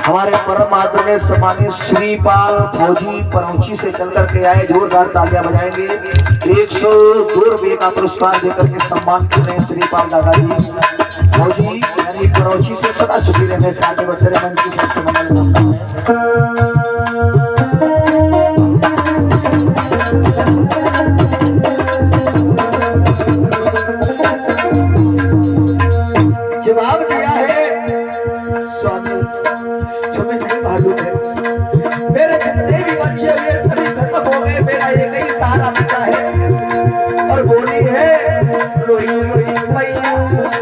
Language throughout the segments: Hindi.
हमारे परम आदरणीय सम्मानित श्रीपाल फौजी परौची से चल करके आए, जोरदार तालियां बजाएंगे। 102 रुपये का पुरस्कार देकर के सम्मान कर रहे हैं श्रीपाल दादाजी फौजी यानी परौची से। सदा सुखी रहने से आगे बढ़ते रहे, मन की सबसे मंगल होता है। जवाब दिया है स्वामी, तुम्हें नहीं मालूम है मेरे जितने भी बच्चे हुए सभी खत्म हो गए, मेरा एक ही सहारा बचा है और बोली है रोई रोई मैया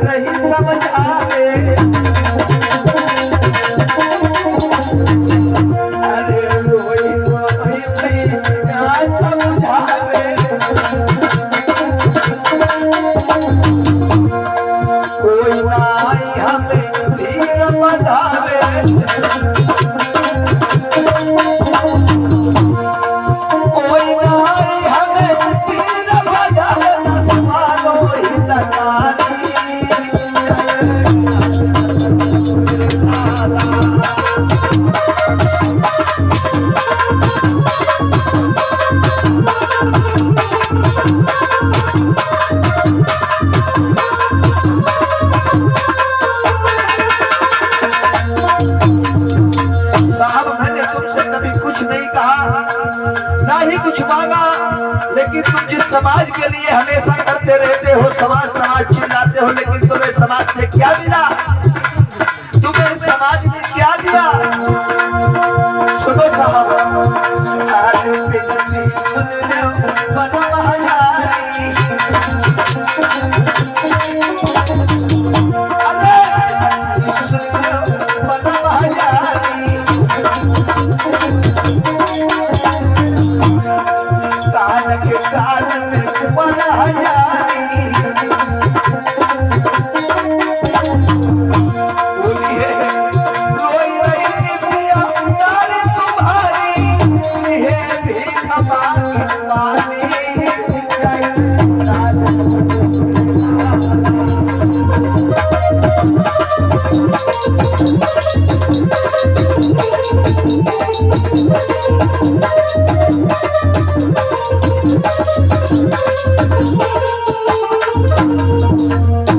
नहीं समझ आवे, अरे रोई रोई मैया समझ आवे, कोई ना हमें धीर बधावे, कोई ना हमें धीर बधावे, मानो ही तकानी ना ही कुछ मांगा, लेकिन तुम जिस समाज के लिए हमेशा करते रहते हो, समाज समाज चिल्लाते हो, लेकिन तुम्हें समाज से क्या मिला? तुम्हें समाज ने क्या दिया? सुनो साहब,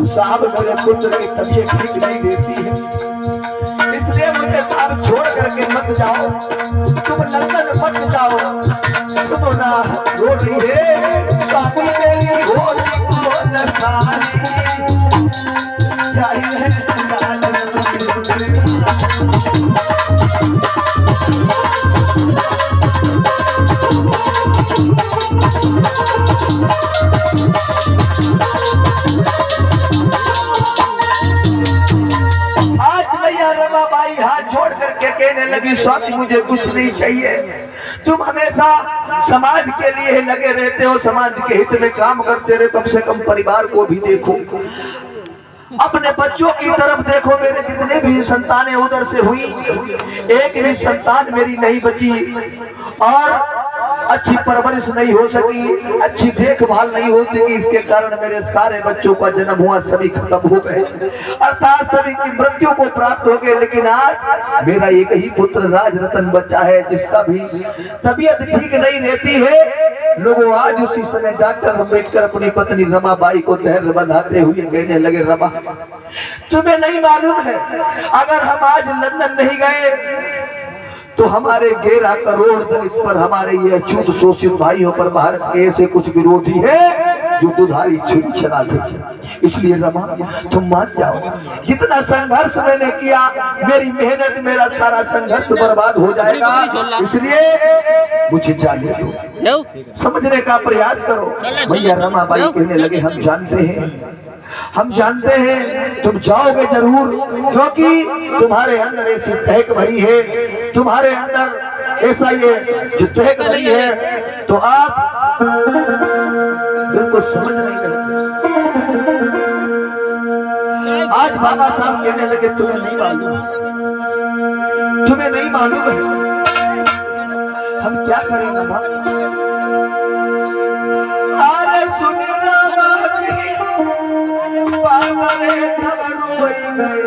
साहब मेरे पुत्र की तबीयत ठीक नहीं देती है, इसलिए मुझे साहब छोड़ करके मत जाओ, तुम लंदन मत जाओ। सुनो ना, रो रही है स्वामी मेरी भोली को न खानी चाहिए। रमाबाई हाथ जोड़ करके कहने लगी स्वामी मुझे कुछ नहीं चाहिए, तुम हमेशा समाज के लिए लगे रहते हो, समाज के हित में काम करते रहे, कम से कम परिवार को भी देखो, अपने बच्चों की तरफ देखो। मेरे जितने भी संतानें उधर से हुई, एक भी संतान मेरी नहीं बची और अच्छी परवरिश नहीं हो सकी, अच्छी देखभाल नहीं हो सकी, इसके कारण मेरे सारे बच्चों का जन्म हुआ सभी खत्म हो गए, अर्थात सभी की मृत्यु को प्राप्त हो गए। लेकिन आज मेरा एक ही पुत्र राज रतन बच्चा है, जिसका भी तबीयत ठीक नहीं रहती है। लोगों आज उसी समय डॉक्टर अम्बेडकर अपनी पत्नी रमाबाई को धैर्य बंधाते हुए कहने लगे, रमा तुम्हें नहीं मालूम है, अगर हम आज लंदन नहीं गए तो हमारे 11 करोड़ दलित पर, हमारे ये अछूत शोषित भाइयों पर भारत के ऐसे कुछ विरोधी है जो दुधारी छुरी चलाते थे। इसलिए रमा तुम मान जाओ, जितना संघर्ष मैंने किया, मेरी मेहनत, मेरा सारा संघर्ष बर्बाद हो जाएगा, इसलिए मुझे जाने दो, समझने का प्रयास करो। भैया रमाबाई कहने लगे, हम जानते हैं, हम जानते हैं तुम जाओगे जरूर, क्योंकि तुम्हारे अंदर ऐसी तहक भरी है, तुम्हारे अंदर ऐसा ये जो तहक भरी है, तो आप बिल्कुल समझ नहीं रहे। आज बाबा साहब कहने लगे, तुम्हें नहीं मालूम, तुम्हें नहीं मालूम है हम क्या करेंगे। अरे सुन पागल तब रोई गए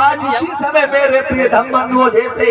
आज इसी समय मेरे प्रिय धम बंधुओं जैसे